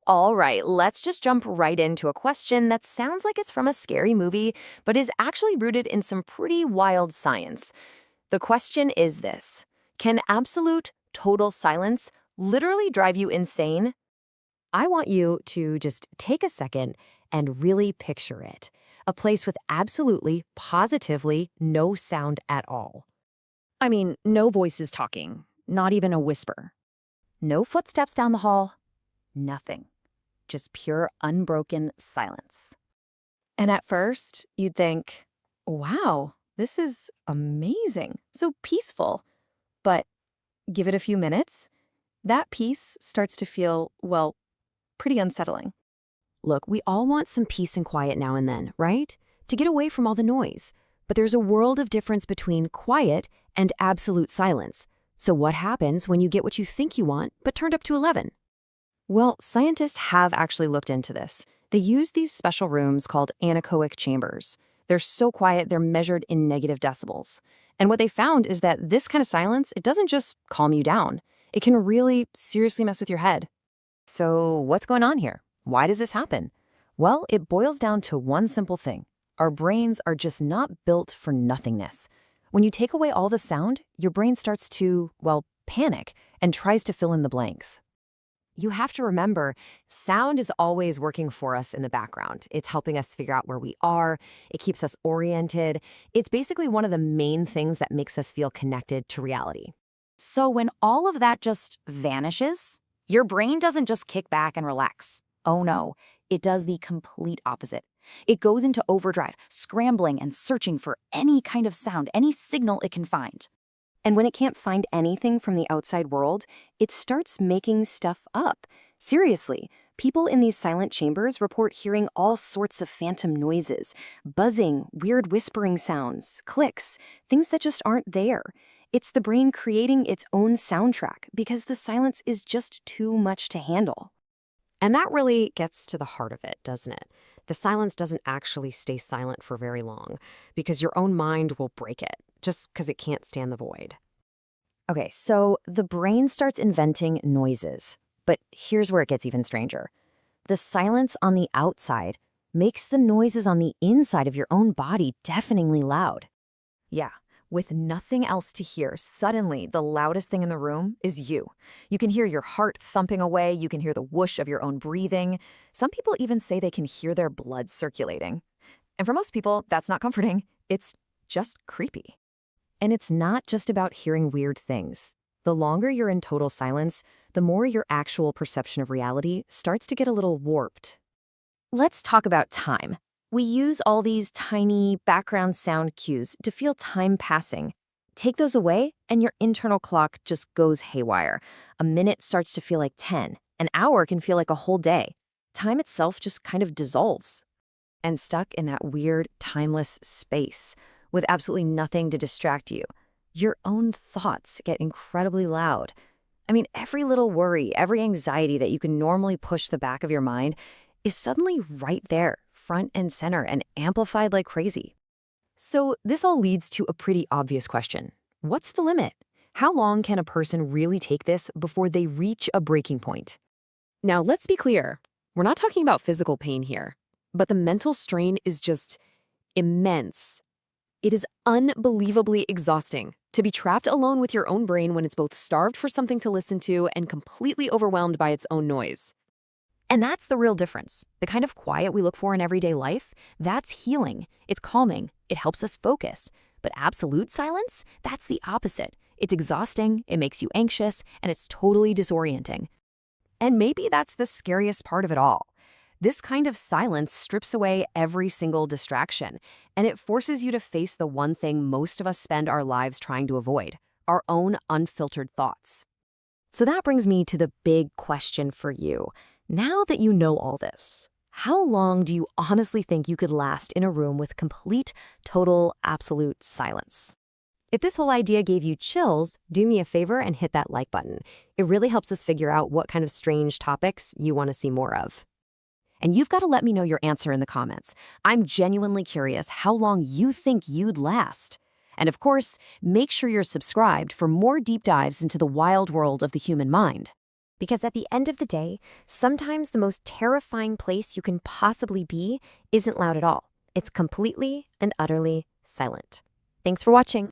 All right, let's just jump right into a question that sounds like it's from a scary movie, but is actually rooted in some pretty wild science. The question is this: can absolute total silence literally drive you insane? I want you to just take a second and really picture it. A place with absolutely, positively no sound at all. I mean, no voices talking, not even a whisper. No footsteps down the hall, nothing. Just pure, unbroken silence. And at first, you'd think, wow, this is amazing, so peaceful. But give it a few minutes, that peace starts to feel, well, pretty unsettling. Look, we all want some peace and quiet now and then, right? To get away from all the noise. But there's a world of difference between quiet and absolute silence. So what happens when you get what you think you want, but turned up to 11? Well, scientists have actually looked into this. They use these special rooms called anechoic chambers. They're so quiet, they're measured in negative decibels. And what they found is that this kind of silence, it doesn't just calm you down. It can really seriously mess with your head. So what's going on here? Why does this happen? Well, it boils down to one simple thing. Our brains are just not built for nothingness. When you take away all the sound, your brain starts to, well, panic and tries to fill in the blanks. You have to remember, sound is always working for us in the background. It's helping us figure out where we are. It keeps us oriented. It's basically one of the main things that makes us feel connected to reality. So when all of that just vanishes, your brain doesn't just kick back and relax. Oh no, it does the complete opposite. It goes into overdrive, scrambling and searching for any kind of sound, any signal it can find. And when it can't find anything from the outside world, it starts making stuff up. Seriously, people in these silent chambers report hearing all sorts of phantom noises, buzzing, weird whispering sounds, clicks, things that just aren't there. It's the brain creating its own soundtrack because the silence is just too much to handle. And that really gets to the heart of it, doesn't it? The silence doesn't actually stay silent for very long because your own mind will break it just because it can't stand the void. Okay, so the brain starts inventing noises, but here's where it gets even stranger. The silence on the outside makes the noises on the inside of your own body deafeningly loud. Yeah, with nothing else to hear, suddenly the loudest thing in the room is you. You can hear your heart thumping away, you can hear the whoosh of your own breathing. Some people even say they can hear their blood circulating. And for most people, that's not comforting, it's just creepy. And it's not just about hearing weird things. The longer you're in total silence, the more your actual perception of reality starts to get a little warped. Let's talk about time. We use all these tiny background sound cues to feel time passing. Take those away, and your internal clock just goes haywire. A minute starts to feel like 10. An hour can feel like a whole day. Time itself just kind of dissolves. And stuck in that weird, timeless space, with absolutely nothing to distract you, your own thoughts get incredibly loud. I mean, every little worry, every anxiety that you can normally push the back of your mind is suddenly right there, front and center, and amplified like crazy. So this all leads to a pretty obvious question. What's the limit? How long can a person really take this before they reach a breaking point? Now, let's be clear. We're not talking about physical pain here, but the mental strain is just immense. It is unbelievably exhausting to be trapped alone with your own brain when it's both starved for something to listen to and completely overwhelmed by its own noise. And that's the real difference. The kind of quiet we look for in everyday life, that's healing. It's calming. It helps us focus. But absolute silence, that's the opposite. It's exhausting, it makes you anxious, and it's totally disorienting. And maybe that's the scariest part of it all. This kind of silence strips away every single distraction, and it forces you to face the one thing most of us spend our lives trying to avoid, our own unfiltered thoughts. So that brings me to the big question for you. Now that you know all this, how long do you honestly think you could last in a room with complete, total, absolute silence? If this whole idea gave you chills, do me a favor and hit that like button. It really helps us figure out what kind of strange topics you want to see more of. And you've got to let me know your answer in the comments. I'm genuinely curious how long you think you'd last. And of course, make sure you're subscribed for more deep dives into the wild world of the human mind. Because at the end of the day, sometimes the most terrifying place you can possibly be isn't loud at all. It's completely and utterly silent. Thanks for watching.